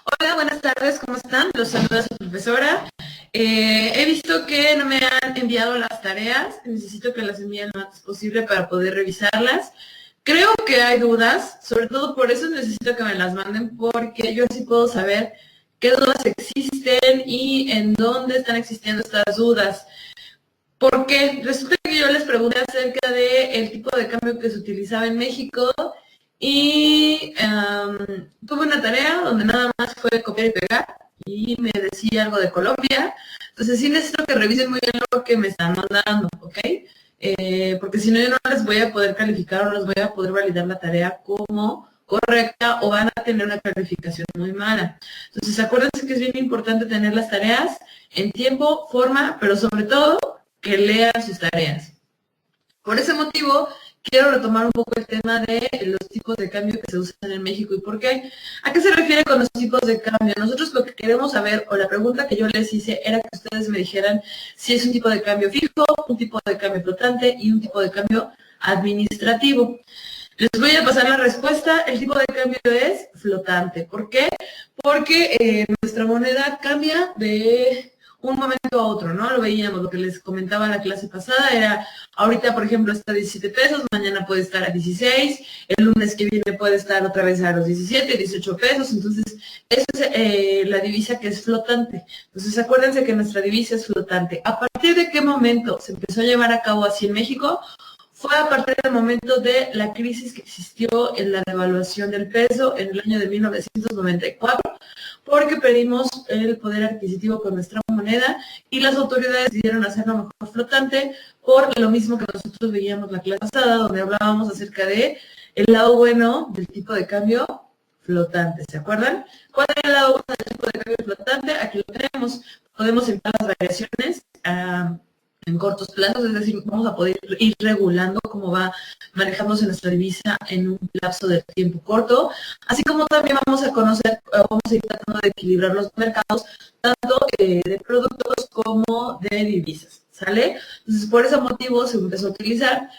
Hola, buenas tardes, ¿cómo están? Los saluda su profesora. He visto que no me han enviado las tareas, necesito que las envíen lo antes posible para poder revisarlas. Creo que hay dudas, sobre todo por eso necesito que me las manden, porque yo así puedo saber qué dudas existen y en dónde están existiendo estas dudas. Porque resulta que yo les pregunté acerca del tipo de cambio que se utilizaba en México y tuve una tarea donde nada más fue copiar y pegar y me decía algo de Colombia. Entonces sí necesito que revisen muy bien lo que me están mandando, ¿ok? Porque si no yo no les voy a poder calificar o no les voy a poder validar la tarea como correcta o van a tener una calificación muy mala. Entonces acuérdense que es bien importante tener las tareas en tiempo, forma, pero sobre todo que lean sus tareas. Por ese motivo, quiero retomar un poco el tema de los tipos de cambio que se usan en México y por qué. ¿A qué se refiere con los tipos de cambio? Nosotros lo que queremos saber, o la pregunta que yo les hice, era que ustedes me dijeran si es un tipo de cambio fijo, un tipo de cambio flotante y un tipo de cambio administrativo. Les voy a pasar la respuesta. El tipo de cambio es flotante. ¿Por qué? Porque nuestra moneda cambia de un momento a otro, ¿no? Lo veíamos, lo que les comentaba en la clase pasada era, ahorita, por ejemplo, está a 17 pesos, mañana puede estar a 16, el lunes que viene puede estar otra vez a los 17, 18 pesos, entonces, esa es la divisa que es flotante. Entonces, acuérdense que nuestra divisa es flotante. ¿A partir de qué momento se empezó a llevar a cabo así en México? Fue a partir del momento de la crisis que existió en la devaluación del peso en el año de 1994, porque perdimos el poder adquisitivo con nuestra moneda y las autoridades decidieron hacerlo mejor flotante, por lo mismo que nosotros veíamos la clase pasada, donde hablábamos acerca de el lado bueno del tipo de cambio flotante, ¿se acuerdan? ¿Cuál es el lado bueno del tipo de cambio flotante? Aquí lo tenemos. Podemos entrar las variaciones en cortos plazos, es decir, vamos a poder ir regulando cómo va manejándose nuestra divisa en un lapso de tiempo corto, así como también vamos a conocer, vamos a ir tratando de equilibrar los mercados, tanto de productos como de divisas, ¿sale? Entonces, por ese motivo se empezó a utilizar.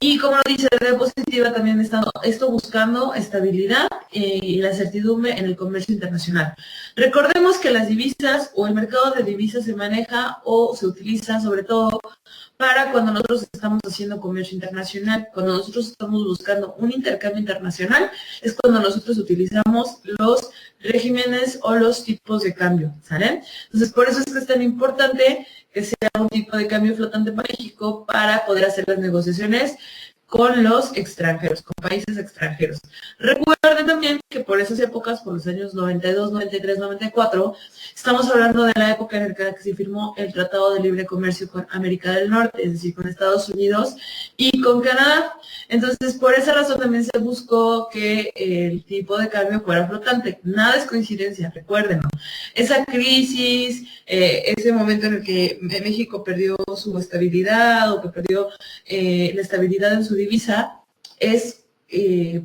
Y como lo dice la diapositiva, también está esto buscando estabilidad y la certidumbre en el comercio internacional. Recordemos que las divisas o el mercado de divisas se maneja o se utiliza sobre todo para cuando nosotros estamos haciendo comercio internacional, cuando nosotros estamos buscando un intercambio internacional, es cuando nosotros utilizamos los regímenes o los tipos de cambio, ¿sale? Entonces, por eso es que es tan importante que sea un tipo de cambio flotante para México para poder hacer las negociaciones con los extranjeros, con países extranjeros. Recuerden también que por esas épocas, por los años 92, 93, 94, estamos hablando de la época en la que se firmó el Tratado de Libre Comercio con América del Norte, es decir, con Estados Unidos y con Canadá. Entonces, por esa razón también se buscó que el tipo de cambio fuera flotante. Nada es coincidencia, recuérdenlo. Esa crisis, ese momento en el que México perdió su estabilidad o que perdió la estabilidad en su divisa, es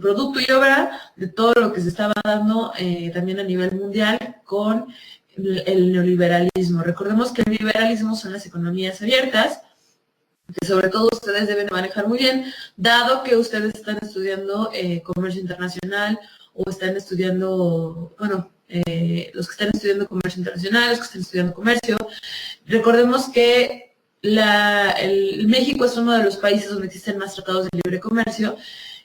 producto y obra de todo lo que se estaba dando también a nivel mundial con el neoliberalismo. Recordemos que el liberalismo son las economías abiertas, que sobre todo ustedes deben manejar muy bien, dado que ustedes están estudiando comercio internacional o están estudiando, bueno, los que están estudiando comercio internacional, los que están estudiando comercio. Recordemos que México es uno de los países donde existen más tratados de libre comercio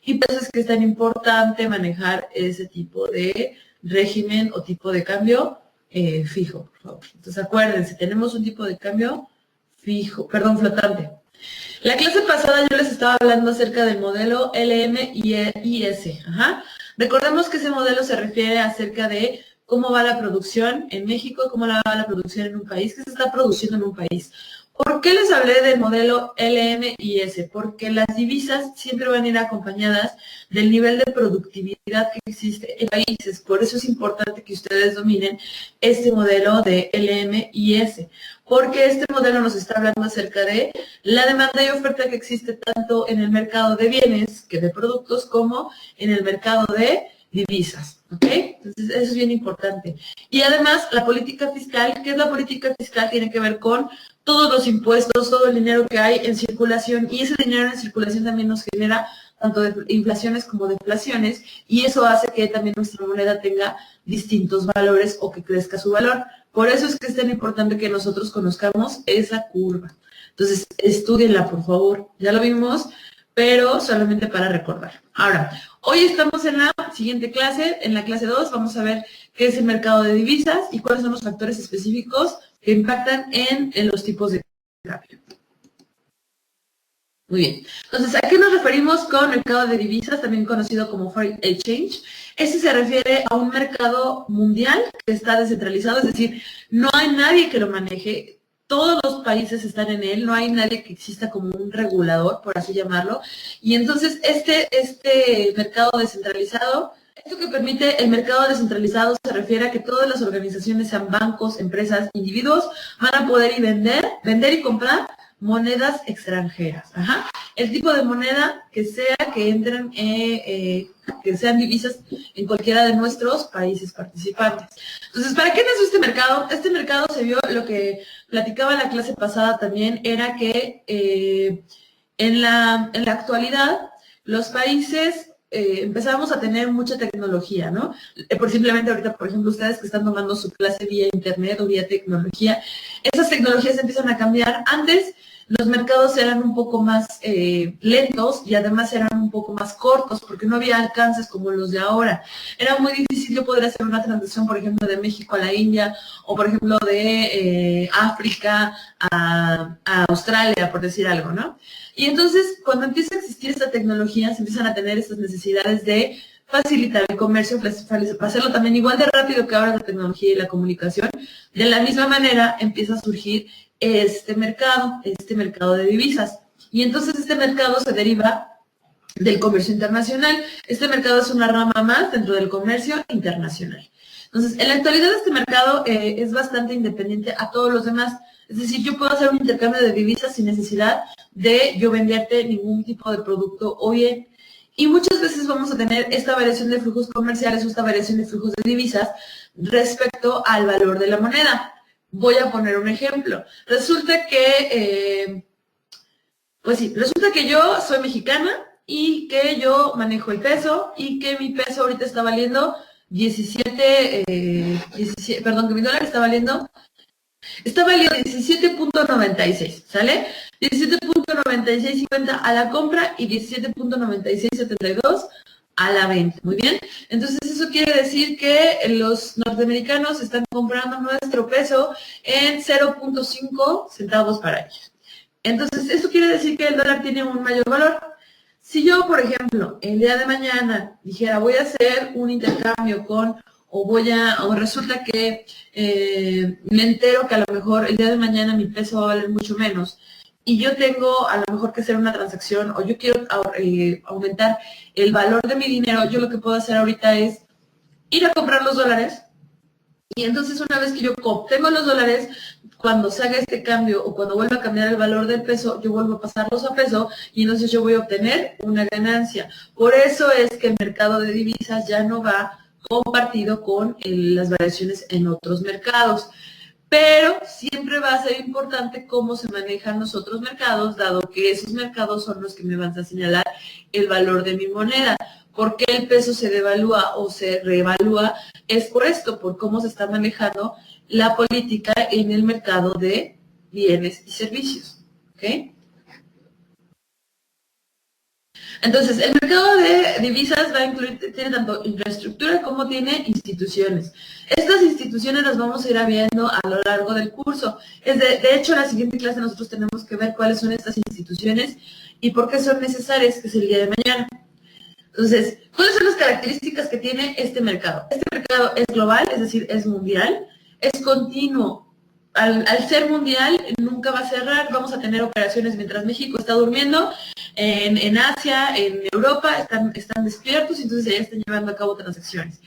y por eso es que es tan importante manejar ese tipo de régimen o tipo de cambio fijo, por favor. Entonces acuérdense, tenemos un tipo de cambio fijo, perdón, flotante. La clase pasada yo les estaba hablando acerca del modelo LMIS. Ajá. Recordemos que ese modelo se refiere acerca de cómo va la producción en México, cómo va la producción en un país, qué se está produciendo en un país. ¿Por qué les hablé del modelo LMIS? Porque las divisas siempre van a ir acompañadas del nivel de productividad que existe en países. Por eso es importante que ustedes dominen este modelo de LMIS, porque este modelo nos está hablando acerca de la demanda y oferta que existe tanto en el mercado de bienes, que de productos, como en el mercado de divisas, ¿ok? Entonces, eso es bien importante. Y además, la política fiscal, ¿qué es la política fiscal? Tiene que ver con todos los impuestos, todo el dinero que hay en circulación, y ese dinero en circulación también nos genera tanto de inflaciones como deflaciones, y eso hace que también nuestra moneda tenga distintos valores o que crezca su valor. Por eso es que es tan importante que nosotros conozcamos esa curva. Entonces, estúdienla, por favor. Ya lo vimos, pero solamente para recordar. Ahora, hoy estamos en la siguiente clase, en la clase 2, vamos a ver qué es el mercado de divisas y cuáles son los factores específicos que impactan en los tipos de cambio. Muy bien. Entonces, ¿a qué nos referimos con mercado de divisas, también conocido como foreign exchange? Este se refiere a un mercado mundial que está descentralizado, es decir, no hay nadie que lo maneje, todos los países están en él, no hay nadie que exista como un regulador, por así llamarlo, y entonces este mercado descentralizado, esto que permite el mercado descentralizado se refiere a que todas las organizaciones, sean bancos, empresas, individuos, van a poder vender y comprar monedas extranjeras. Ajá. El tipo de moneda que sea que entren, que sean divisas en cualquiera de nuestros países participantes. Entonces, ¿para qué nació este mercado? Este mercado se vio, lo que platicaba la clase pasada también, era que en la actualidad los países empezamos a tener mucha tecnología, ¿no? Por simplemente ahorita, por ejemplo, ustedes que están tomando su clase vía internet o vía tecnología, esas tecnologías empiezan a cambiar. Antes los mercados eran un poco más lentos y además eran un poco más cortos porque no había alcances como los de ahora. Era muy difícil yo poder hacer una transacción, por ejemplo, de México a la India o, por ejemplo, de África a Australia, por decir algo, ¿no? Y entonces, cuando empieza a existir esta tecnología, se empiezan a tener estas necesidades de facilitar el comercio, hacerlo también igual de rápido que ahora la tecnología y la comunicación. De la misma manera empieza a surgir este mercado de divisas. Y entonces este mercado se deriva del comercio internacional. Este mercado es una rama más dentro del comercio internacional. Entonces, en la actualidad este mercado es bastante independiente a todos los demás. Es decir, yo puedo hacer un intercambio de divisas sin necesidad de yo venderte ningún tipo de producto o bien. Y muchas veces vamos a tener esta variación de flujos comerciales o esta variación de flujos de divisas respecto al valor de la moneda. Voy a poner un ejemplo. Resulta que, resulta que yo soy mexicana y que yo manejo el peso y que mi peso ahorita está valiendo que mi dólar está valiendo 17.96, ¿sale? 17.9650 a la compra y 17.9672 a la venta. Muy bien. Entonces, eso quiere decir que los norteamericanos están comprando nuestro peso en 0.5 centavos para ellos. Entonces, eso quiere decir que el dólar tiene un mayor valor. Si yo, por ejemplo, el día de mañana dijera, voy a hacer un intercambio o resulta que me entero que a lo mejor el día de mañana mi peso va a valer mucho menos y yo tengo a lo mejor que hacer una transacción o yo quiero aumentar el valor de mi dinero, yo lo que puedo hacer ahorita es ir a comprar los dólares y entonces una vez que yo obtengo los dólares, cuando se haga este cambio o cuando vuelva a cambiar el valor del peso, yo vuelvo a pasarlos a peso y entonces yo voy a obtener una ganancia. Por eso es que el mercado de divisas ya no va compartido con las variaciones en otros mercados. Pero siempre va a ser importante cómo se manejan los otros mercados, dado que esos mercados son los que me van a señalar el valor de mi moneda. ¿Por qué el peso se devalúa o se reevalúa? Es por esto, por cómo se está manejando la política en el mercado de bienes y servicios. ¿Ok? Entonces, el mercado de divisas va a incluir, tiene tanto infraestructura como tiene instituciones. Estas instituciones las vamos a ir viendo a lo largo del curso. De hecho, en la siguiente clase nosotros tenemos que ver cuáles son estas instituciones y por qué son necesarias, que es el día de mañana. Entonces, ¿cuáles son las características que tiene este mercado? Este mercado es global, es decir, es mundial, es continuo. Al ser mundial, nunca va a cerrar, vamos a tener operaciones mientras México está durmiendo, en Asia, en Europa, están despiertos y entonces ya están llevando a cabo transacciones.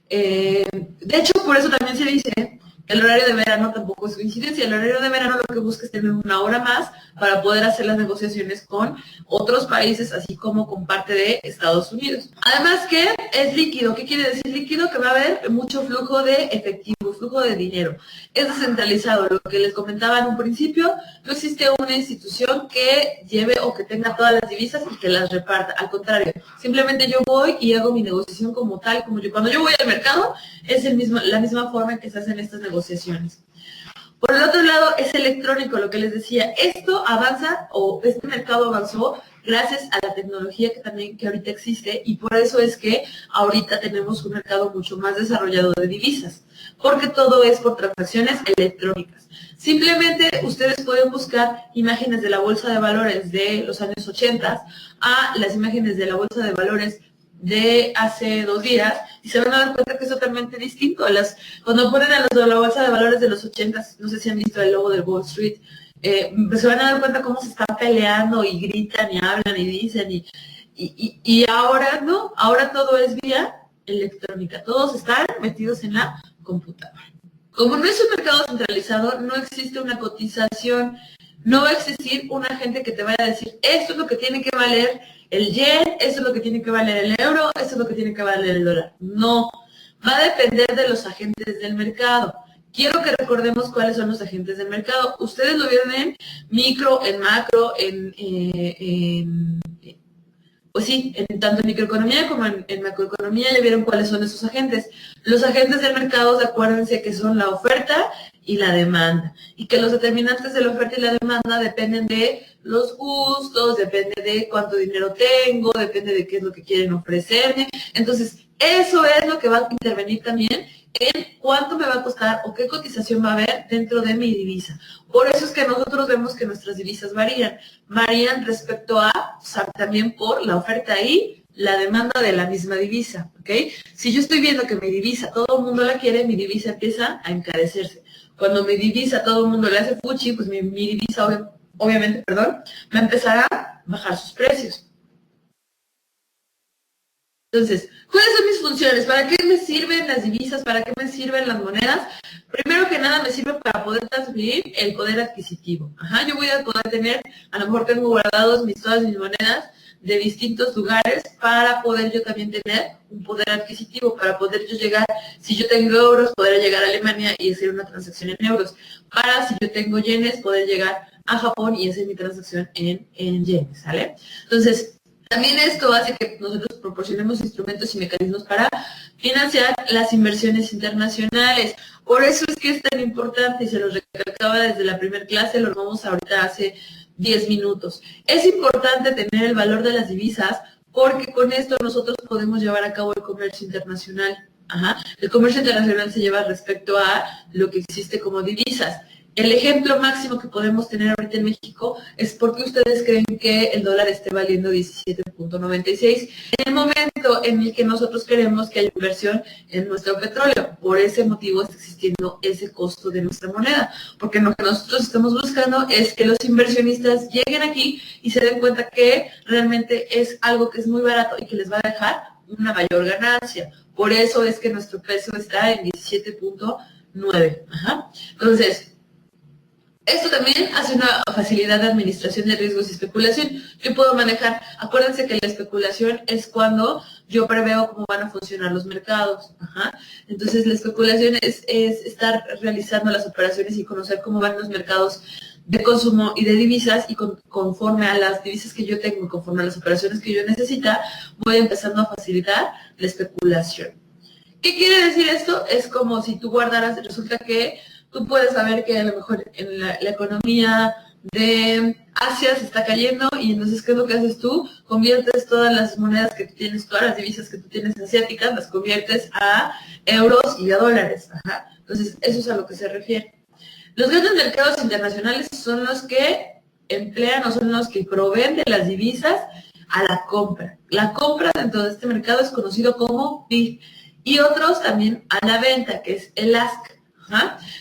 De hecho, por eso también se dice El horario de verano tampoco es coincidencia. El horario de verano lo que busca es tener una hora más para poder hacer las negociaciones con otros países, así como con parte de Estados Unidos. Además que es líquido. ¿Qué quiere decir líquido? Que va a haber mucho flujo de efectivo, flujo de dinero. Es descentralizado. Lo que les comentaba en un principio, no existe una institución que lleve o que tenga todas las divisas y que las reparta. Al contrario, simplemente yo voy y hago mi negociación como tal, como yo. Cuando yo voy al mercado, es la misma forma en que se hacen estas negociaciones. Por el otro lado, es electrónico, lo que les decía. Esto avanza, o este mercado avanzó gracias a la tecnología que ahorita existe, y por eso es que ahorita tenemos un mercado mucho más desarrollado de divisas, porque todo es por transacciones electrónicas. Simplemente ustedes pueden buscar imágenes de la bolsa de valores de los años 80 a las imágenes de la bolsa de valores de hace 2 días y se van a dar cuenta que es totalmente distinto. Cuando ponen a los de la bolsa de valores de los 80, no sé si han visto el logo del Wall Street, pues se van a dar cuenta cómo se están peleando y gritan y hablan y dicen y ahora no, ahora todo es vía electrónica, todos están metidos en la computadora. Como no es un mercado centralizado, no existe una cotización, no va a existir un agente que te vaya a decir, esto es lo que tiene que valer el yen, esto es lo que tiene que valer el euro, esto es lo que tiene que valer el dólar. No, va a depender de los agentes del mercado. Quiero que recordemos cuáles son los agentes del mercado. Ustedes lo vieron en micro, en macro, pues sí, tanto en microeconomía como en macroeconomía ya vieron cuáles son esos agentes. Los agentes del mercado, acuérdense que son la oferta y la demanda, y que los determinantes de la oferta y la demanda dependen de los gustos, depende de cuánto dinero tengo, depende de qué es lo que quieren ofrecerme. Entonces, eso es lo que va a intervenir también en cuánto me va a costar o qué cotización va a haber dentro de mi divisa. Por eso es que nosotros vemos que nuestras divisas varían respecto a, o sea, también por la oferta y la demanda de la misma divisa, ¿ok? Si yo estoy viendo que mi divisa todo el mundo la quiere, mi divisa empieza a encarecerse. Cuando mi divisa todo el mundo le hace fuchi, pues mi divisa obviamente, va a empezar a bajar sus precios. Entonces, ¿cuáles son mis funciones? ¿Para qué me sirven las divisas? ¿Para qué me sirven las monedas? Primero que nada me sirve para poder transferir el poder adquisitivo. Yo voy a poder tener, a lo mejor tengo guardados todas mis monedas de distintos lugares para poder yo también tener un poder adquisitivo, para poder yo llegar, si yo tengo euros, poder llegar a Alemania y hacer una transacción en euros. Para, si yo tengo yenes, poder llegar a Japón y hacer mi transacción en yenes, ¿sale? Entonces, también esto hace que nosotros proporcionemos instrumentos y mecanismos para financiar las inversiones internacionales. Por eso es que es tan importante, y se los recalcaba desde la primera clase, lo vamos ahorita hace 10 minutos. Es importante tener el valor de las divisas porque con esto nosotros podemos llevar a cabo el comercio internacional. El comercio internacional se lleva respecto a lo que existe como divisas. El ejemplo máximo que podemos tener ahorita en México es porque ustedes creen que el dólar esté valiendo 17.96 en el momento en el que nosotros queremos que haya inversión en nuestro petróleo. Por ese motivo está existiendo ese costo de nuestra moneda, porque lo que nosotros estamos buscando es que los inversionistas lleguen aquí y se den cuenta que realmente es algo que es muy barato y que les va a dejar una mayor ganancia. Por eso es que nuestro peso está en 17.9. Entonces, esto también hace una facilidad de administración de riesgos y especulación. Yo puedo manejar, acuérdense que la especulación es cuando yo preveo cómo van a funcionar los mercados. Entonces la especulación es estar realizando las operaciones y conocer cómo van los mercados de consumo y de divisas, y conforme a las divisas que yo tengo, conforme a las operaciones que yo necesita, voy empezando a facilitar la especulación. ¿Qué quiere decir esto? Es como si tú guardaras, resulta que tú puedes saber que a lo mejor en la economía de Asia se está cayendo, y entonces, ¿qué es lo que haces tú? Conviertes todas las monedas que tú tienes, todas las divisas que tú tienes asiáticas, las conviertes a euros y a dólares. Entonces, eso es a lo que se refiere. Los grandes mercados internacionales son los que emplean o son los que proveen de las divisas a la compra. La compra dentro de este mercado es conocido como PIB, y otros también a la venta, que es el ASC.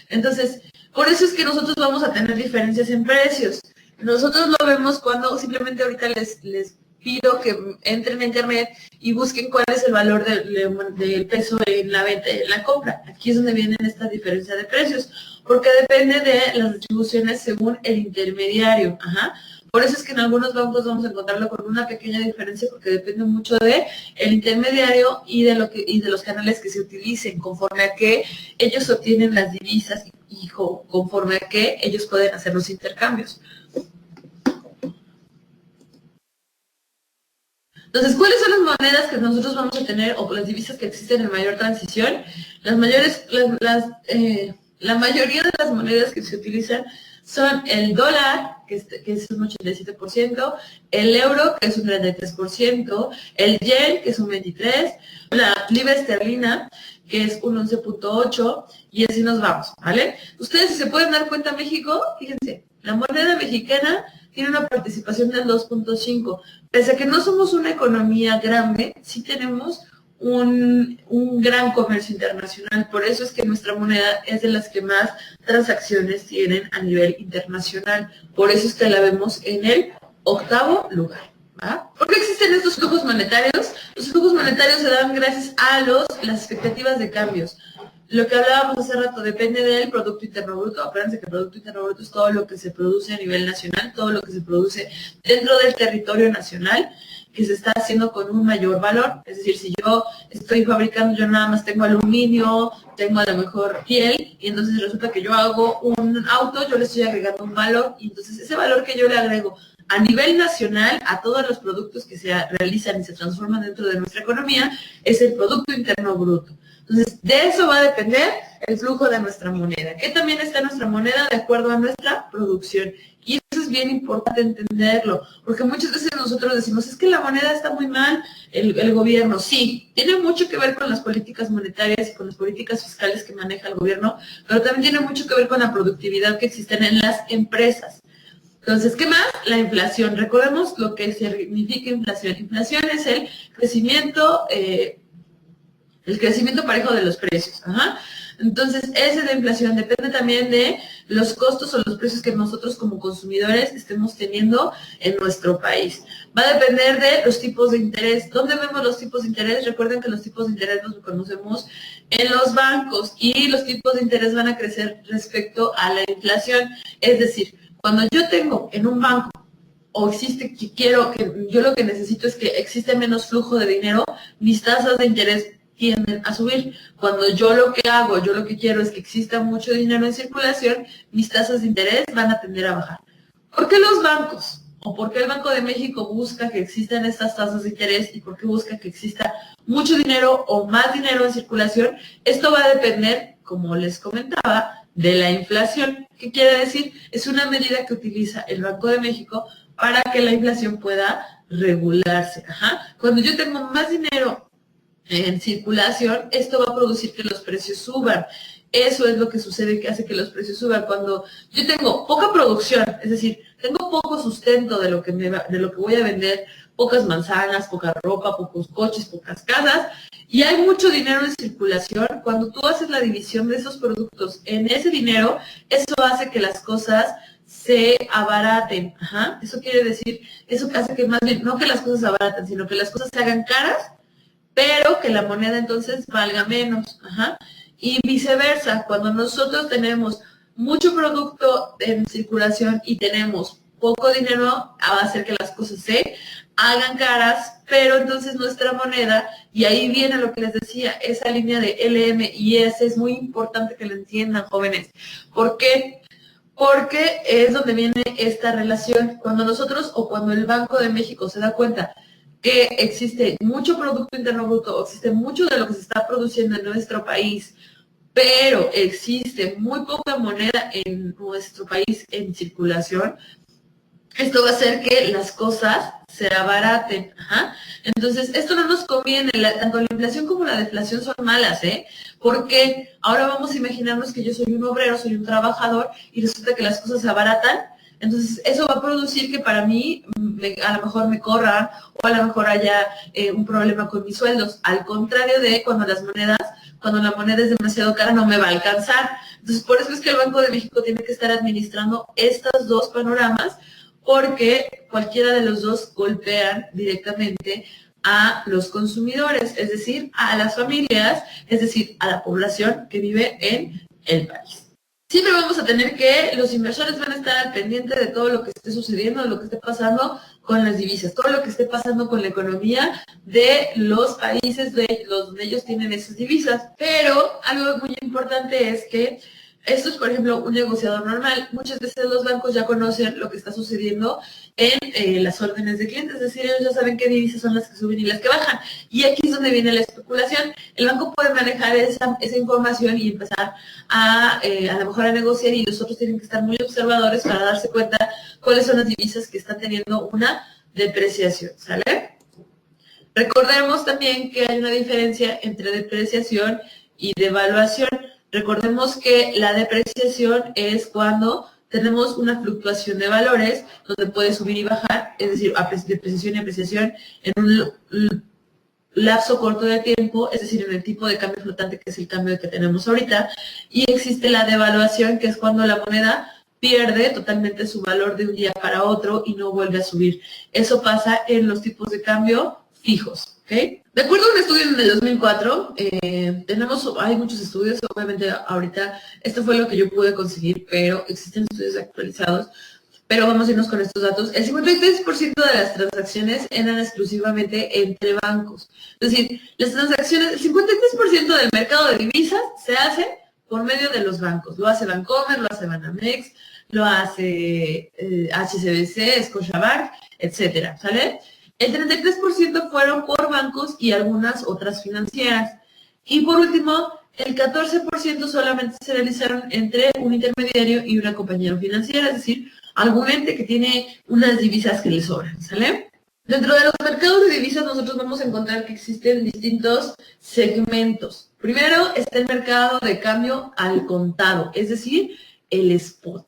Entonces, por eso es que nosotros vamos a tener diferencias en precios. Nosotros lo vemos cuando simplemente ahorita les pido que entren a internet y busquen cuál es el valor del peso en la venta y en la compra. Aquí es donde vienen esta diferencia de precios, porque depende de las distribuciones según el intermediario. Ajá. Por eso es que en algunos bancos vamos a encontrarlo con una pequeña diferencia, porque depende mucho de el intermediario y de los canales que se utilicen, conforme a que ellos obtienen las divisas y conforme a que ellos pueden hacer los intercambios. Entonces, ¿cuáles son las monedas que nosotros vamos a tener o las divisas que existen en mayor transición? La mayoría de las monedas que se utilizan son el dólar, que es un 87%, el euro, que es un 33%, el yen, que es un 23%, la libra esterlina, que es un 11.8%, y así nos vamos, ¿vale? Ustedes, si se pueden dar cuenta, México, fíjense, la moneda mexicana tiene una participación del 2.5%. Pese a que no somos una economía grande, sí tenemos un gran comercio internacional. Por eso es que nuestra moneda es de las que más transacciones tienen a nivel internacional. Por eso es que la vemos en el 8º lugar. ¿Va? ¿Por qué existen estos flujos monetarios? Los flujos monetarios se dan gracias a las expectativas de cambios. Lo que hablábamos hace rato depende del Producto Interno Bruto. Acuérdense que el Producto Interno Bruto es todo lo que se produce a nivel nacional, todo lo que se produce dentro del territorio nacional, que se está haciendo con un mayor valor. Es decir, si yo estoy fabricando, yo nada más tengo aluminio, tengo a lo mejor piel, y entonces resulta que yo hago un auto, yo le estoy agregando un valor, y entonces ese valor que yo le agrego a nivel nacional a todos los productos que se realizan y se transforman dentro de nuestra economía es el Producto Interno Bruto. Entonces, de eso va a depender el flujo de nuestra moneda, que también está nuestra moneda de acuerdo a nuestra producción. Y eso es bien importante entenderlo, porque muchas veces nosotros decimos, es que la moneda está muy mal, el gobierno. Sí, tiene mucho que ver con las políticas monetarias y con las políticas fiscales que maneja el gobierno, pero también tiene mucho que ver con la productividad que existen en las empresas. Entonces, ¿qué más? La inflación. Recordemos lo que significa inflación. Inflación es el crecimiento parejo de los precios. Ajá. Entonces, ese de inflación depende también de los costos o los precios que nosotros como consumidores estemos teniendo en nuestro país. Va a depender de los tipos de interés. ¿Dónde vemos los tipos de interés? Recuerden que los tipos de interés los conocemos en los bancos y los tipos de interés van a crecer respecto a la inflación. Es decir, cuando yo tengo en un banco o yo lo que necesito es que existe menos flujo de dinero, mis tasas de interés tienden a subir. Cuando yo lo que quiero es que exista mucho dinero en circulación, mis tasas de interés van a tender a bajar. ¿Por qué los bancos? ¿O por qué el Banco de México busca que existan estas tasas de interés y por qué busca que exista mucho dinero o más dinero en circulación? Esto va a depender, como les comentaba, de la inflación. ¿Qué quiere decir? Es una medida que utiliza el Banco de México para que la inflación pueda regularse. Ajá. Cuando yo tengo más dinero en circulación, esto va a producir que los precios suban. Eso es lo que sucede, que hace que los precios suban. Cuando yo tengo poca producción, es decir, tengo poco sustento de lo que voy a vender, pocas manzanas, poca ropa, pocos coches, pocas casas, y hay mucho dinero en circulación, cuando tú haces la división de esos productos en ese dinero, eso hace que las cosas se abaraten. Ajá. Eso quiere decir, eso hace que más bien, no que las cosas se abaraten, sino que las cosas se hagan caras, pero que la moneda entonces valga menos. Ajá. Y viceversa, cuando nosotros tenemos mucho producto en circulación y tenemos poco dinero, va a hacer que las cosas se hagan caras, pero entonces nuestra moneda, y ahí viene lo que les decía, esa línea de LM y S es muy importante que lo entiendan, jóvenes. ¿Por qué? Porque es donde viene esta relación. Cuando nosotros o cuando el Banco de México se da cuenta que existe mucho Producto Interno Bruto, existe mucho de lo que se está produciendo en nuestro país, pero existe muy poca moneda en nuestro país en circulación, esto va a hacer que las cosas se abaraten. Ajá. Entonces, esto no nos conviene. Tanto la inflación como la deflación son malas, ¿eh? Porque ahora vamos a imaginarnos que yo soy un obrero, soy un trabajador, y resulta que las cosas se abaratan. Entonces, eso va a producir que para mí a lo mejor me corran o a lo mejor haya un problema con mis sueldos. Al contrario de cuando la moneda es demasiado cara, no me va a alcanzar. Entonces, por eso es que el Banco de México tiene que estar administrando estos dos panoramas, porque cualquiera de los dos golpean directamente a los consumidores, es decir, a las familias, es decir, a la población que vive en el país. Siempre vamos a tener que, los inversores van a estar al pendiente de todo lo que esté sucediendo, de lo que esté pasando con las divisas, todo lo que esté pasando con la economía de los países donde ellos tienen esas divisas. Pero algo muy importante es que esto es, por ejemplo, un negociador normal. Muchas veces los bancos ya conocen lo que está sucediendo en las órdenes de clientes, es decir, ellos ya saben qué divisas son las que suben y las que bajan. Y aquí es donde viene la especulación. El banco puede manejar esa información y empezar a lo mejor a negociar, y los otros tienen que estar muy observadores para darse cuenta cuáles son las divisas que están teniendo una depreciación, ¿sale? Recordemos también que hay una diferencia entre depreciación y devaluación. Recordemos que la depreciación es cuando tenemos una fluctuación de valores donde puede subir y bajar, es decir, depreciación y apreciación en un lapso corto de tiempo, es decir, en el tipo de cambio flotante, que es el cambio que tenemos ahorita. Y existe la devaluación, que es cuando la moneda pierde totalmente su valor de un día para otro y no vuelve a subir. Eso pasa en los tipos de cambio fijos. ¿Okay? De acuerdo a un estudio en el 2004, hay muchos estudios, obviamente ahorita esto fue lo que yo pude conseguir, pero existen estudios actualizados, pero vamos a irnos con estos datos. El 53% de las transacciones eran exclusivamente entre bancos. Es decir, las transacciones, el 53% del mercado de divisas se hace por medio de los bancos. Lo hace Bancomer, lo hace Banamex, lo hace HSBC, Scotiabank, etcétera, ¿sale? El 33% fueron por bancos y algunas otras financieras. Y por último, el 14% solamente se realizaron entre un intermediario y una compañía financiera, es decir, algún ente que tiene unas divisas que le sobran, ¿sale? Dentro de los mercados de divisas nosotros vamos a encontrar que existen distintos segmentos. Primero está el mercado de cambio al contado, es decir, el spot.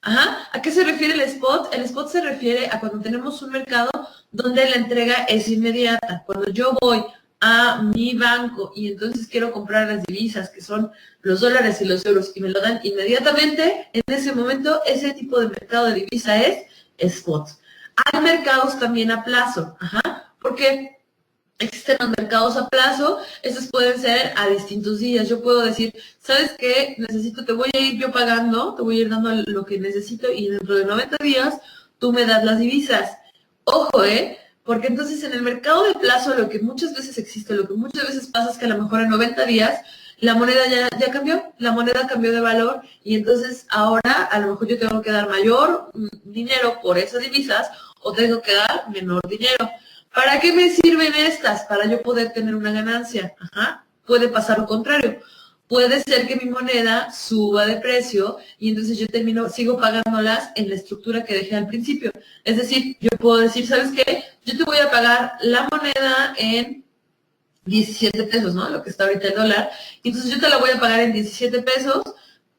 Ajá. ¿A qué se refiere el spot? El spot se refiere a cuando tenemos un mercado donde la entrega es inmediata. Cuando yo voy a mi banco y entonces quiero comprar las divisas, que son los dólares y los euros, y me lo dan inmediatamente, en ese momento ese tipo de mercado de divisa es spot. Hay mercados también a plazo, porque existen los mercados a plazo. Estos pueden ser a distintos días. Yo puedo decir, ¿sabes qué? Te voy a ir yo pagando, te voy a ir dando lo que necesito, y dentro de 90 días tú me das las divisas. Ojo, porque entonces en el mercado de plazo lo que muchas veces existe, lo que muchas veces pasa es que a lo mejor en 90 días la moneda ya cambió, la moneda cambió de valor, y entonces ahora a lo mejor yo tengo que dar mayor dinero por esas divisas o tengo que dar menor dinero. ¿Para qué me sirven estas? Para yo poder tener una ganancia. Puede pasar lo contrario. Puede ser que mi moneda suba de precio y entonces yo sigo pagándolas en la estructura que dejé al principio. Es decir, yo puedo decir, ¿sabes qué? Yo te voy a pagar la moneda en 17 pesos, ¿no? Lo que está ahorita el dólar. Entonces yo te la voy a pagar en 17 pesos,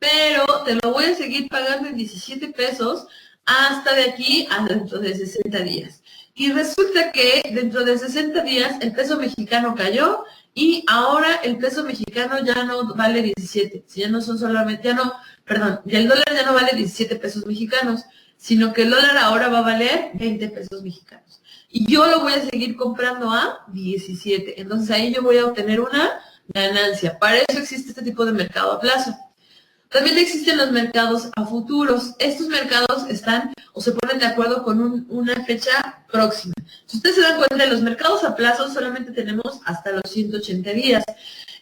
pero te lo voy a seguir pagando en 17 pesos hasta de aquí a dentro de 60 días. Y resulta que dentro de 60 días el peso mexicano cayó y ahora el peso mexicano ya no vale 17. Ya no son solamente, ya el dólar ya no vale 17 pesos mexicanos, sino que el dólar ahora va a valer 20 pesos mexicanos. Y yo lo voy a seguir comprando a 17. Entonces ahí yo voy a obtener una ganancia. Para eso existe este tipo de mercado a plazo. También existen los mercados a futuros. Estos mercados están o se ponen de acuerdo con una fecha próxima. Si ustedes se dan cuenta, en los mercados a plazo solamente tenemos hasta los 180 días.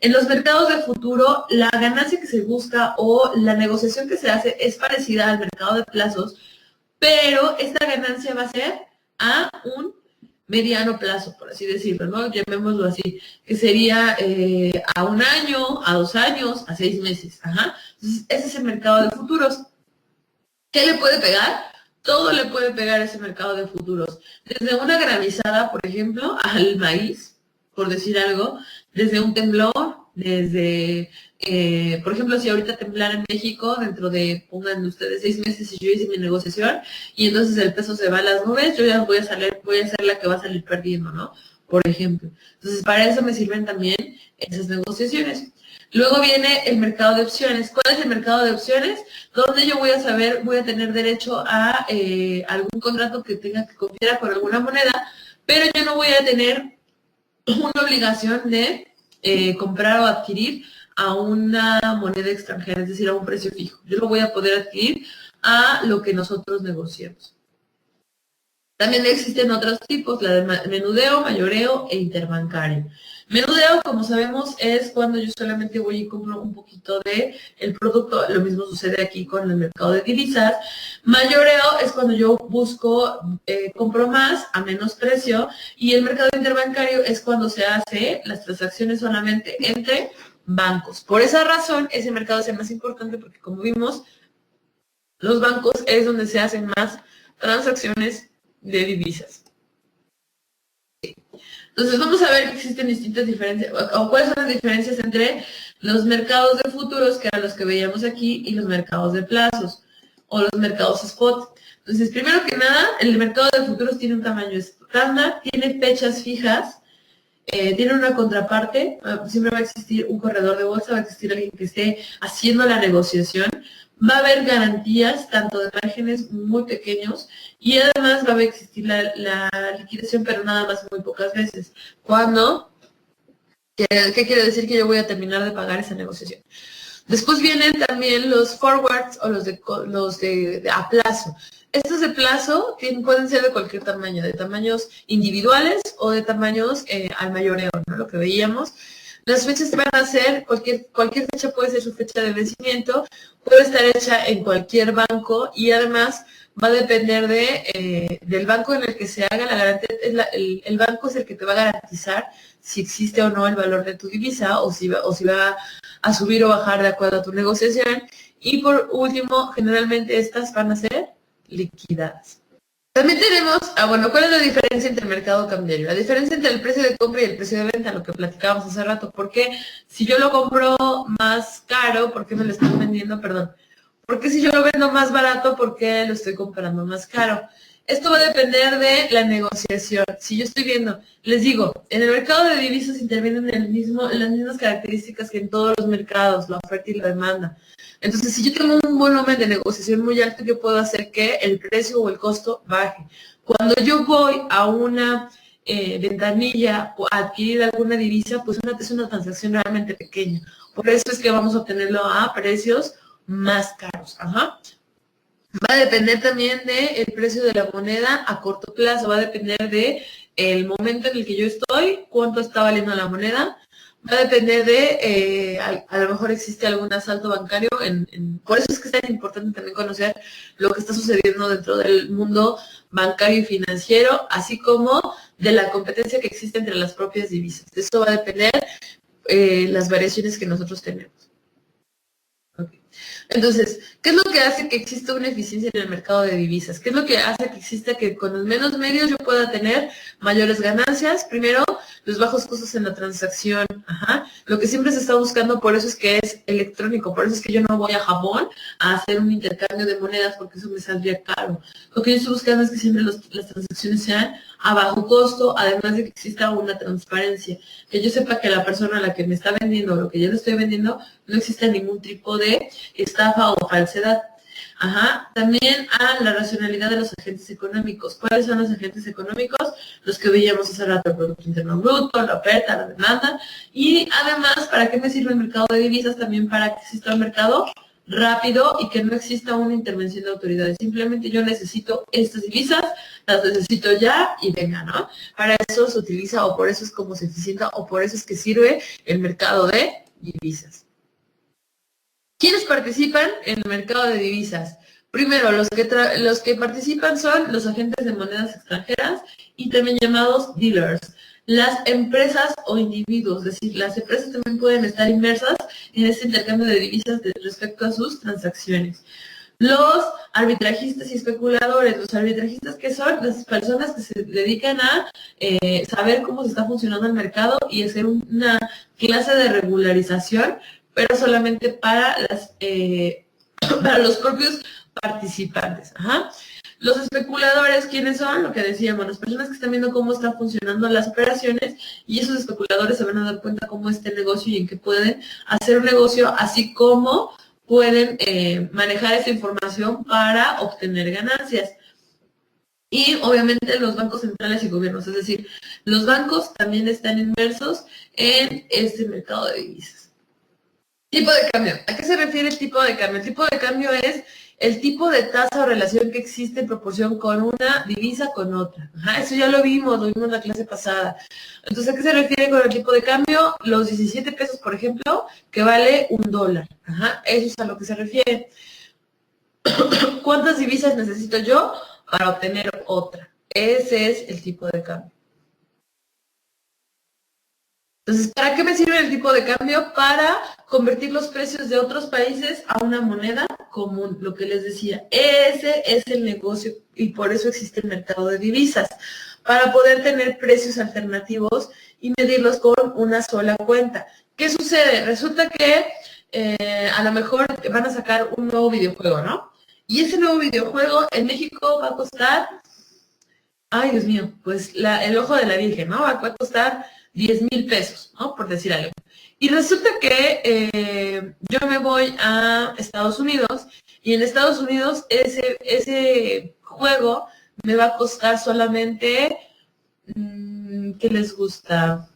En los mercados de futuro, la ganancia que se busca o la negociación que se hace es parecida al mercado de plazos, pero esta ganancia va a ser a un mediano plazo, por así decirlo, ¿no? Llamémoslo así, que sería a 1 año, a 2 años, a 6 meses. Entonces, ese es el mercado de futuros. ¿Qué le puede pegar? Todo le puede pegar a ese mercado de futuros. Desde una granizada, por ejemplo, al maíz, por decir algo, desde un temblor, desde, por ejemplo, si ahorita temblara en México, dentro de, pongan ustedes 6 meses, y yo hice mi negociación, y entonces el peso se va a las nubes, yo ya voy a ser la que va a salir perdiendo, ¿no? por ejemplo. Entonces, para eso me sirven también esas negociaciones. Luego viene el mercado de opciones. ¿Cuál es el mercado de opciones? Donde yo voy a saber, voy a tener derecho a algún contrato que tenga que confiar con alguna moneda, pero yo no voy a tener una obligación de comprar o adquirir a una moneda extranjera, es decir, a un precio fijo. Yo lo voy a poder adquirir a lo que nosotros negociemos. También existen otros tipos, la de menudeo, mayoreo e interbancario. Menudeo, como sabemos, es cuando yo solamente voy y compro un poquito de el producto. Lo mismo sucede aquí con el mercado de divisas. Mayoreo es cuando yo busco, compro más a menos precio. Y el mercado interbancario es cuando se hace las transacciones solamente entre bancos. Por esa razón, ese mercado es el más importante porque, como vimos, los bancos es donde se hacen más transacciones de divisas. Entonces vamos a ver que existen distintas diferencias, o cuáles son las diferencias entre los mercados de futuros, que eran los que veíamos aquí, y los mercados de plazos, o los mercados spot. Entonces, primero que nada, el mercado de futuros tiene un tamaño estándar, tiene fechas fijas, tiene una contraparte, siempre va a existir un corredor de bolsa, va a existir alguien que esté haciendo la negociación, va a haber garantías, tanto de márgenes muy pequeños, y además va a existir la liquidación, pero nada más muy pocas veces. ¿Cuándo? ¿Qué quiere decir? Que yo voy a terminar de pagar esa negociación. Después vienen también los forwards o los de a plazo. Estos de plazo pueden ser de cualquier tamaño, de tamaños individuales o de tamaños al mayoreo, ¿no? Lo que veíamos. Las fechas van a ser, cualquier fecha puede ser su fecha de vencimiento, puede estar hecha en cualquier banco y además va a depender del banco en el que se haga la garantía. El banco es el que te va a garantizar si existe o no el valor de tu divisa o si va a subir o bajar de acuerdo a tu negociación. Y por último, generalmente estas van a ser liquidadas. También tenemos, ¿cuál es la diferencia entre el mercado cambiario? La diferencia entre el precio de compra y el precio de venta, lo que platicábamos hace rato. Porque si yo lo compro más caro, ¿por qué me lo están vendiendo? Perdón. Porque si yo lo vendo más barato, ¿por qué lo estoy comprando más caro? Esto va a depender de la negociación. Si yo estoy viendo, les digo, en el mercado de divisas intervienen las mismas características que en todos los mercados, la oferta y la demanda. Entonces, si yo tengo un volumen de negociación muy alto, yo puedo hacer que el precio o el costo baje. Cuando yo voy a una ventanilla a adquirir alguna divisa, pues es una transacción realmente pequeña. Por eso es que vamos a obtenerlo a precios más caros. Ajá. Va a depender también del precio de la moneda a corto plazo, va a depender del momento en el que yo estoy, cuánto está valiendo la moneda, va a depender a lo mejor existe algún asalto bancario. Por eso es que es tan importante también conocer lo que está sucediendo dentro del mundo bancario y financiero, así como de la competencia que existe entre las propias divisas. De eso va a depender las variaciones que nosotros tenemos. Entonces, ¿qué es lo que hace que exista una eficiencia en el mercado de divisas? ¿Qué es lo que hace que exista que con los menos medios yo pueda tener mayores ganancias? Primero, los bajos costos en la transacción. Ajá. Lo que siempre se está buscando, por eso es que es electrónico, por eso es que yo no voy a Japón a hacer un intercambio de monedas porque eso me saldría caro. Lo que yo estoy buscando es que siempre las transacciones sean a bajo costo, además de que exista una transparencia, que yo sepa que la persona a la que me está vendiendo o lo que yo le estoy vendiendo no existe ningún tipo de estafa o falsedad. Ajá. También a la racionalidad de los agentes económicos. ¿Cuáles son los agentes económicos? Los que veíamos hace rato, el Producto Interno Bruto, la oferta, la demanda. Y además, ¿para qué me sirve el mercado de divisas? También para que exista un mercado rápido y que no exista una intervención de autoridades. Simplemente yo necesito estas divisas, las necesito ya y venga, ¿no? Para eso se utiliza, o por eso es como se eficienta, o por eso es que sirve el mercado de divisas. ¿Quiénes participan en el mercado de divisas? Primero, los que participan son los agentes de monedas extranjeras y también llamados dealers. Las empresas o individuos, es decir, las empresas también pueden estar inmersas en este intercambio de divisas respecto a sus transacciones. Los arbitrajistas y especuladores. Los arbitrajistas, que son las personas que se dedican a saber cómo se está funcionando el mercado y hacer una clase de regularización, pero solamente para los propios participantes. Ajá. Los especuladores, ¿quiénes son? Lo que decíamos, las personas que están viendo cómo están funcionando las operaciones y esos especuladores se van a dar cuenta cómo está el negocio y en qué pueden hacer un negocio, así como pueden manejar esa información para obtener ganancias. Y obviamente los bancos centrales y gobiernos, es decir, los bancos también están inmersos en este mercado de divisas. Tipo de cambio. ¿A qué se refiere el tipo de cambio? El tipo de cambio es el tipo de tasa o relación que existe en proporción con una divisa con otra. Ajá, eso ya lo vimos en la clase pasada. Entonces, ¿a qué se refiere con el tipo de cambio? Los 17 pesos, por ejemplo, que vale $1. Ajá, eso es a lo que se refiere. ¿Cuántas divisas necesito yo para obtener otra? Ese es el tipo de cambio. Entonces, ¿para qué me sirve el tipo de cambio? Para convertir los precios de otros países a una moneda común, lo que les decía. Ese es el negocio y por eso existe el mercado de divisas, para poder tener precios alternativos y medirlos con una sola cuenta. ¿Qué sucede? Resulta que a lo mejor van a sacar un nuevo videojuego, ¿no? Y ese nuevo videojuego en México va a costar, ay Dios mío, pues el ojo de la Virgen, ¿no? Va a costar 10,000 pesos, ¿no? Por decir algo. Y resulta que yo me voy a Estados Unidos y en Estados Unidos ese juego me va a costar solamente, ¿qué les gusta?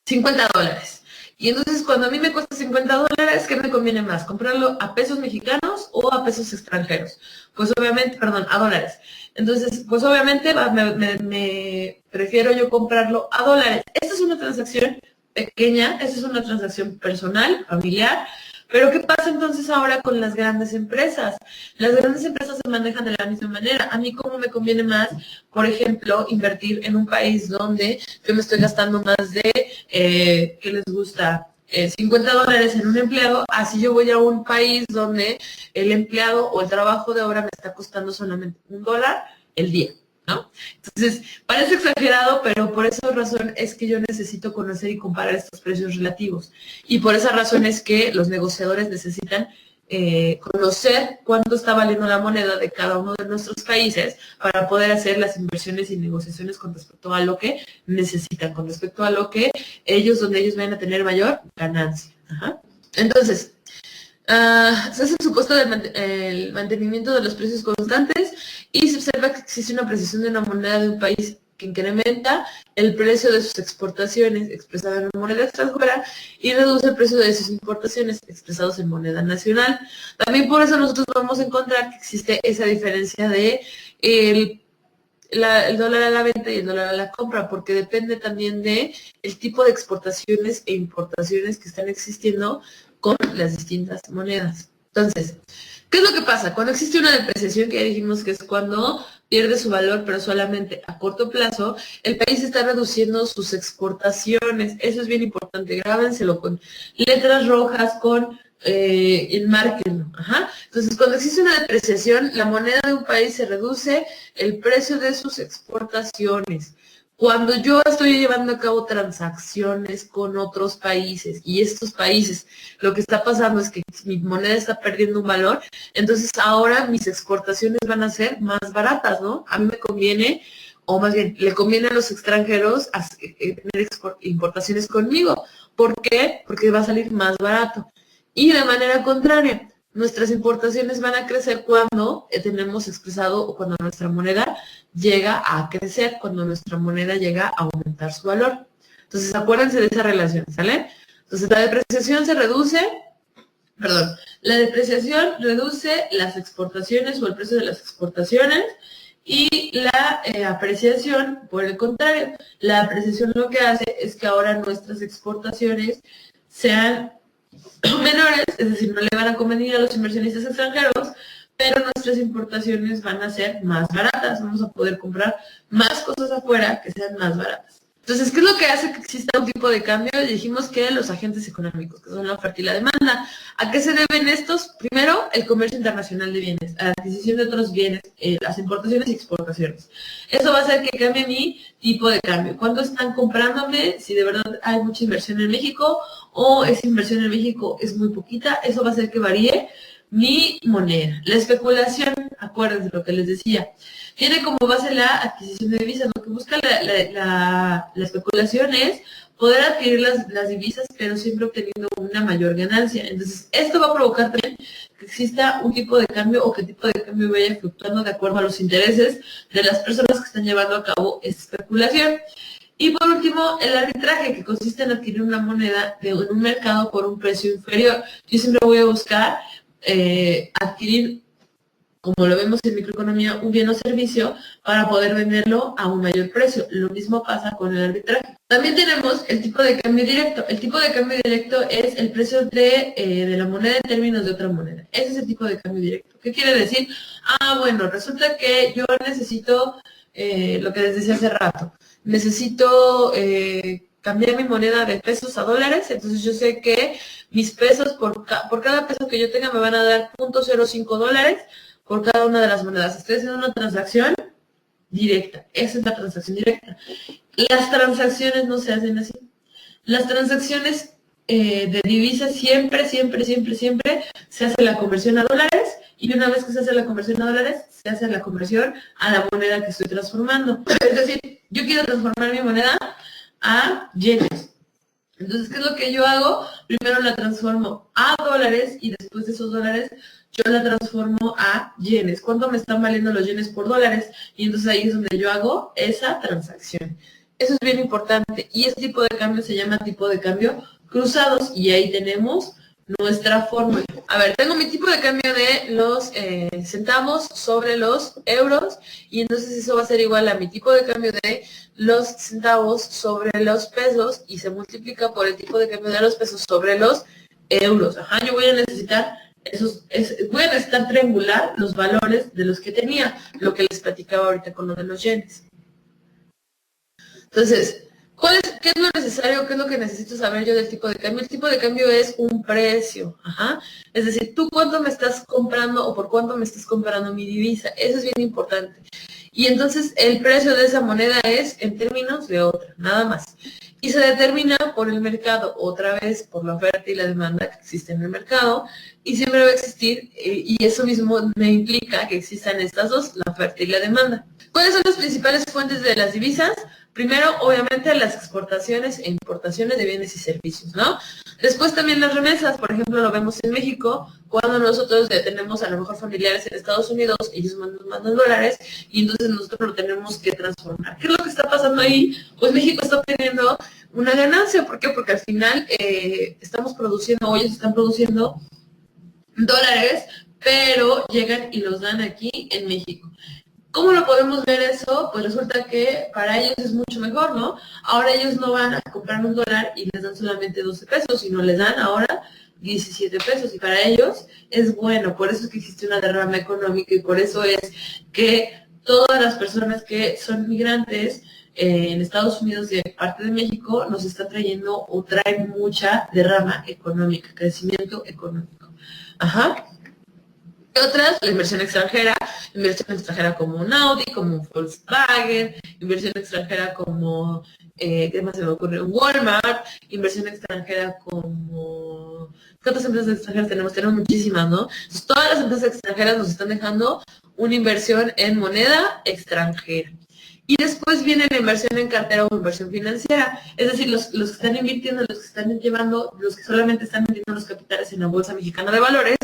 $50. Y entonces cuando a mí me cuesta $50, ¿qué me conviene más? ¿Comprarlo a pesos mexicanos o a pesos extranjeros? Pues obviamente, perdón, a dólares. Entonces, pues obviamente me prefiero yo comprarlo a dólares. Esta es una transacción pequeña, esta es una transacción personal, familiar. Pero ¿qué pasa entonces ahora con las grandes empresas? Las grandes empresas se manejan de la misma manera. A mí, ¿cómo me conviene más, por ejemplo, invertir en un país donde yo me estoy gastando más de, ¿qué les gusta? $50 en un empleado, así yo voy a un país donde el empleado o el trabajo de obra me está costando solamente $1 el día, ¿no? Entonces, parece exagerado, pero por esa razón es que yo necesito conocer y comparar estos precios relativos. Y por esa razón es que los negociadores necesitan conocer cuánto está valiendo la moneda de cada uno de nuestros países para poder hacer las inversiones y negociaciones con respecto a lo que necesitan, con respecto a lo que donde ellos vayan a tener mayor ganancia. Ajá. Entonces, se hace el supuesto del mantenimiento de los precios constantes y se observa que existe una apreciación de una moneda de un país que incrementa el precio de sus exportaciones expresada en moneda extranjera y reduce el precio de sus importaciones expresados en moneda nacional. También por eso nosotros vamos a encontrar que existe esa diferencia de el dólar a la venta y el dólar a la compra, porque depende también de el tipo de exportaciones e importaciones que están existiendo con las distintas monedas. Entonces, ¿qué es lo que pasa? Cuando existe una depreciación, que ya dijimos que es cuando pierde su valor, pero solamente a corto plazo, el país está reduciendo sus exportaciones. Eso es bien importante, grábenselo con letras rojas, con enmárquenlo. Ajá. Entonces, cuando existe una depreciación, la moneda de un país se reduce, el precio de sus exportaciones. Cuando yo estoy llevando a cabo transacciones con otros países y estos países, lo que está pasando es que mi moneda está perdiendo un valor, entonces ahora mis exportaciones van a ser más baratas, ¿no? A mí me conviene, o más bien, le conviene a los extranjeros tener importaciones conmigo. ¿Por qué? Porque va a salir más barato. Y de manera contraria, nuestras importaciones van a crecer cuando tenemos expresado o cuando nuestra moneda llega a crecer, cuando nuestra moneda llega a aumentar su valor. Entonces, acuérdense de esa relación, ¿sale? Entonces, la depreciación reduce las exportaciones o el precio de las exportaciones y la apreciación, por el contrario, la apreciación lo que hace es que ahora nuestras exportaciones sean menores, es decir, no le van a convenir a los inversionistas extranjeros, pero nuestras importaciones van a ser más baratas, vamos a poder comprar más cosas afuera que sean más baratas. Entonces, ¿qué es lo que hace que exista un tipo de cambio? Dijimos que los agentes económicos, que son la oferta y la demanda. ¿A qué se deben estos? Primero, el comercio internacional de bienes, a la adquisición de otros bienes, las importaciones y exportaciones. Eso va a hacer que cambie mi tipo de cambio. ¿Cuánto están comprándome? Si de verdad hay mucha inversión en México o esa inversión en México es muy poquita, eso va a hacer que varíe mi moneda. La especulación, acuérdense lo que les decía, tiene como base la adquisición de divisas. Lo que busca la especulación es poder adquirir las divisas, pero siempre obteniendo una mayor ganancia. Entonces, esto va a provocar también que exista un tipo de cambio o que el tipo de cambio vaya fluctuando de acuerdo a los intereses de las personas que están llevando a cabo esta especulación. Y por último, el arbitraje, que consiste en adquirir una moneda en un mercado por un precio inferior. Yo siempre voy a buscar adquirir, como lo vemos en microeconomía, un bien o servicio para poder venderlo a un mayor precio. Lo mismo pasa con el arbitraje. También tenemos el tipo de cambio directo. El tipo de cambio directo es el precio de la moneda en términos de otra moneda. Ese es el tipo de cambio directo. ¿Qué quiere decir? Bueno, resulta que yo necesito, lo que les decía hace rato, necesito cambiar mi moneda de pesos a dólares, entonces yo sé que mis pesos, por cada peso que yo tenga, me van a dar $0.05 por cada una de las monedas. Estoy haciendo una transacción directa. Esa es la transacción directa. Las transacciones no se hacen así. Las transacciones de divisas siempre se hace la conversión a dólares, y una vez que se hace la conversión a dólares, se hace la conversión a la moneda que estoy transformando. Es decir, yo quiero transformar mi moneda a yenes. Entonces, ¿qué es lo que yo hago? Primero la transformo a dólares y después de esos dólares yo la transformo a yenes. ¿Cuánto me están valiendo los yenes por dólares? Y entonces ahí es donde yo hago esa transacción. Eso es bien importante. Y este tipo de cambio se llama tipo de cambio cruzados. Y ahí tenemos nuestra fórmula. A ver, tengo mi tipo de cambio de los centavos sobre los euros. Y entonces eso va a ser igual a mi tipo de cambio de los centavos sobre los pesos. Y se multiplica por el tipo de cambio de los pesos sobre los euros. Yo voy a necesitar voy a necesitar triangular los valores de los que tenía, lo que les platicaba ahorita con lo de los yenes. Entonces, ¿qué es lo necesario? ¿Qué es lo que necesito saber yo del tipo de cambio? El tipo de cambio es un precio. Es decir, tú cuánto me estás comprando o por cuánto me estás comprando mi divisa. Eso es bien importante. Y entonces el precio de esa moneda es en términos de otra, nada más. Y se determina por el mercado, otra vez por la oferta y la demanda que existe en el mercado, y siempre va a existir, y eso mismo me implica que existan estas dos, la oferta y la demanda. ¿Cuáles son las principales fuentes de las divisas? Primero, obviamente, las exportaciones e importaciones de bienes y servicios, ¿no? Después también las remesas, por ejemplo, lo vemos en México, cuando nosotros tenemos a lo mejor familiares en Estados Unidos, ellos nos mandan dólares, y entonces nosotros lo tenemos que transformar. ¿Qué es lo que está pasando ahí? Pues México está obteniendo una ganancia. ¿Por qué? Porque al final estamos produciendo, o ellos están produciendo dólares, pero llegan y los dan aquí en México. ¿Cómo lo podemos ver eso? Pues resulta que para ellos es mucho mejor, ¿no? Ahora ellos no van a comprar un dólar y les dan solamente 12 pesos, sino les dan ahora 17 pesos. Y para ellos es bueno. Por eso es que existe una derrama económica y por eso es que todas las personas que son migrantes en Estados Unidos y en parte de México nos están trayendo o traen mucha derrama económica, crecimiento económico. Otras, la inversión extranjera como un Audi, como un Volkswagen, inversión extranjera como, ¿qué más se me ocurre? Un Walmart, inversión extranjera como, ¿qué otras empresas extranjeras tenemos? Tenemos muchísimas, ¿no? Entonces, todas las empresas extranjeras nos están dejando una inversión en moneda extranjera. Y después viene la inversión en cartera o inversión financiera, es decir, los que están invirtiendo, los que están llevando, los que solamente están metiendo los capitales en la Bolsa Mexicana de Valores,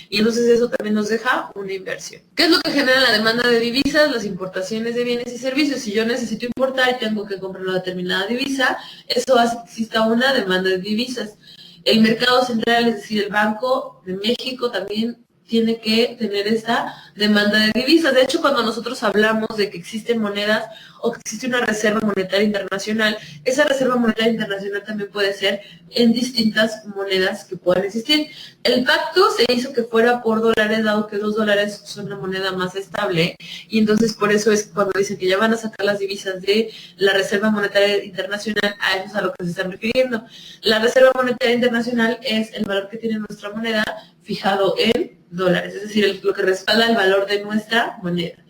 y entonces eso también nos deja una inversión. ¿Qué es lo que genera la demanda de divisas? Las importaciones de bienes y servicios. Si yo necesito importar y tengo que comprar una determinada divisa, eso hace que exista una demanda de divisas. El mercado central, es decir, el Banco de México también tiene que tener esta demanda de divisas. De hecho, cuando nosotros hablamos de que existen monedas o que existe una reserva monetaria internacional, esa reserva monetaria internacional también puede ser en distintas monedas que puedan existir. El pacto se hizo que fuera por dólares, dado que los dólares son la moneda más estable, y entonces por eso es cuando dicen que ya van a sacar las divisas de la reserva monetaria internacional, a eso es a lo que se están refiriendo. La reserva monetaria internacional es el valor que tiene nuestra moneda fijado en dólares, es decir, lo que respalda el valor de nuestra moneda.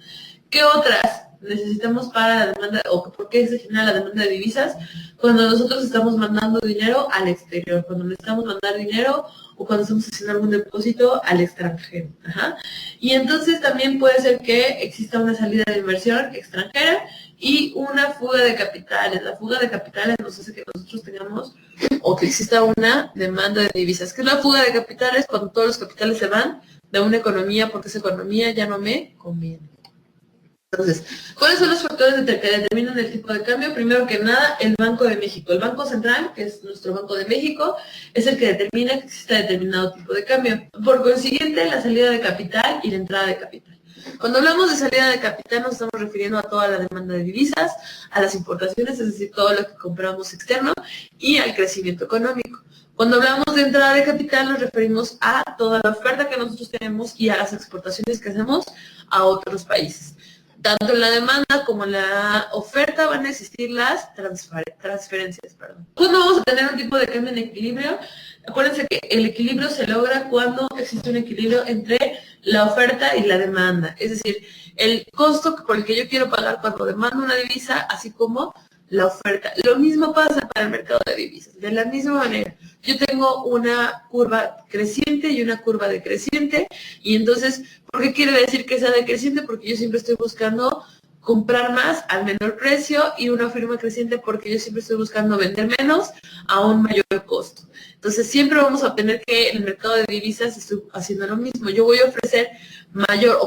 ¿Qué otras necesitamos para la demanda, o por qué se genera la demanda de divisas? Cuando nosotros estamos mandando dinero al exterior, cuando necesitamos mandar dinero o cuando estamos haciendo algún depósito al extranjero. Ajá. Y entonces también puede ser que exista una salida de inversión extranjera y una fuga de capitales. La fuga de capitales nos hace que nosotros tengamos o que exista una demanda de divisas. ¿Qué es la fuga de capitales? Cuando todos los capitales se van de una economía porque esa economía ya no me conviene. Entonces, ¿cuáles son los factores que determinan el tipo de cambio? Primero que nada, el Banco de México. El Banco Central, que es nuestro Banco de México, es el que determina que exista determinado tipo de cambio. Por consiguiente, la salida de capital y la entrada de capital. Cuando hablamos de salida de capital nos estamos refiriendo a toda la demanda de divisas, a las importaciones, es decir, todo lo que compramos externo y al crecimiento económico. Cuando hablamos de entrada de capital nos referimos a toda la oferta que nosotros tenemos y a las exportaciones que hacemos a otros países. Tanto en la demanda como en la oferta van a existir las transferencias. ¿Cuándo vamos a tener un tipo de cambio en equilibrio? Acuérdense que el equilibrio se logra cuando existe un equilibrio entre la oferta y la demanda. Es decir, el costo por el que yo quiero pagar cuando demando una divisa, así como la oferta. Lo mismo pasa para el mercado de divisas. De la misma manera, yo tengo una curva creciente y una curva decreciente, y entonces, ¿por qué quiere decir que sea decreciente? Porque yo siempre estoy buscando comprar más al menor precio, y una firma creciente porque yo siempre estoy buscando vender menos a un mayor costo. Entonces, siempre vamos a obtener que en el mercado de divisas estoy haciendo lo mismo. Yo voy a ofrecer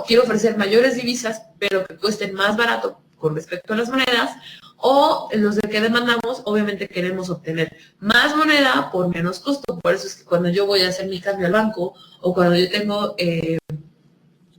quiero ofrecer mayores divisas, pero que cuesten más barato con respecto a las monedas, o en los de que demandamos, obviamente queremos obtener más moneda por menos costo. Por eso es que cuando yo voy a hacer mi cambio al banco, o cuando yo tengo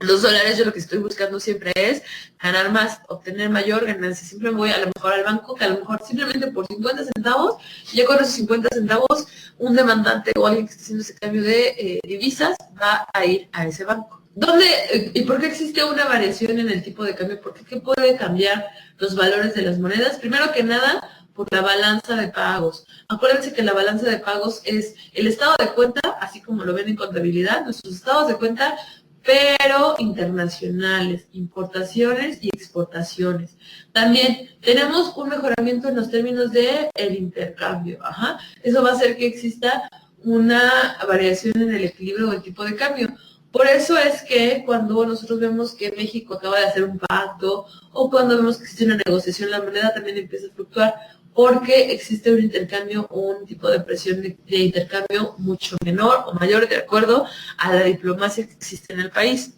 los dólares, yo lo que estoy buscando siempre es ganar más, obtener mayor ganancia. Siempre voy a lo mejor al banco, que a lo mejor simplemente por 50 centavos, ya con esos 50 centavos, un demandante o alguien que esté haciendo ese cambio de divisas va a ir a ese banco. ¿Dónde y por qué existe una variación en el tipo de cambio? ¿Por qué puede cambiar los valores de las monedas? Primero que nada, por la balanza de pagos. Acuérdense que la balanza de pagos es el estado de cuenta, así como lo ven en contabilidad, nuestros estados de cuenta, pero internacionales, importaciones y exportaciones. También tenemos un mejoramiento en los términos del intercambio. Ajá. Eso va a hacer que exista una variación en el equilibrio del tipo de cambio. Por eso es que cuando nosotros vemos que México acaba de hacer un pacto, o cuando vemos que existe una negociación, la moneda también empieza a fluctuar, porque existe un intercambio o un tipo de presión de intercambio mucho menor o mayor de acuerdo a la diplomacia que existe en el país.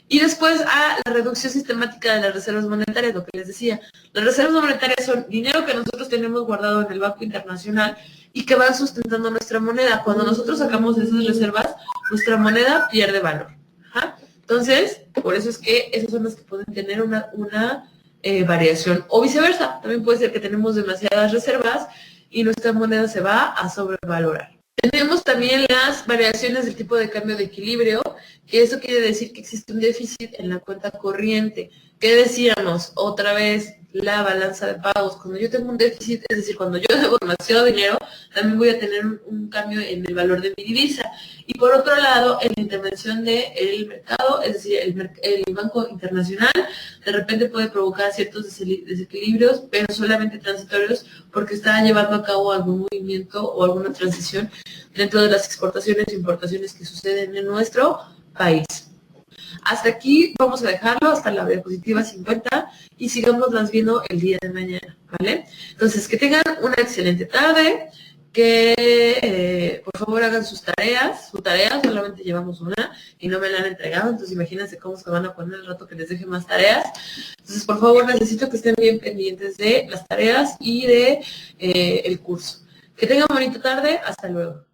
Y después a la reducción sistemática de las reservas monetarias, lo que les decía. Las reservas monetarias son dinero que nosotros tenemos guardado en el Banco Internacional y que van sustentando nuestra moneda. Cuando nosotros sacamos de esas reservas, nuestra moneda pierde valor. Ajá. Entonces, por eso es que esas son las que pueden tener una variación. O viceversa, también puede ser que tenemos demasiadas reservas y nuestra moneda se va a sobrevalorar. Tenemos también las variaciones del tipo de cambio de equilibrio, que eso quiere decir que existe un déficit en la cuenta corriente. ¿Qué decíamos? Otra vez, la balanza de pagos. Cuando yo tengo un déficit, es decir, cuando yo debo demasiado dinero, también voy a tener un cambio en el valor de mi divisa. Y por otro lado, en la intervención del mercado, es decir, el Banco Internacional, de repente puede provocar ciertos desequilibrios, pero solamente transitorios, porque está llevando a cabo algún movimiento o alguna transición dentro de las exportaciones e importaciones que suceden en nuestro país. Hasta aquí vamos a dejarlo, hasta la diapositiva 50, y sigámoslas viendo el día de mañana, ¿vale? Entonces, que tengan una excelente tarde, que por favor hagan sus tareas. Su tarea solamente llevamos una y no me la han entregado, entonces imagínense cómo se van a poner el rato que les deje más tareas. Entonces, por favor, necesito que estén bien pendientes de las tareas y de el curso. Que tengan bonita tarde, hasta luego.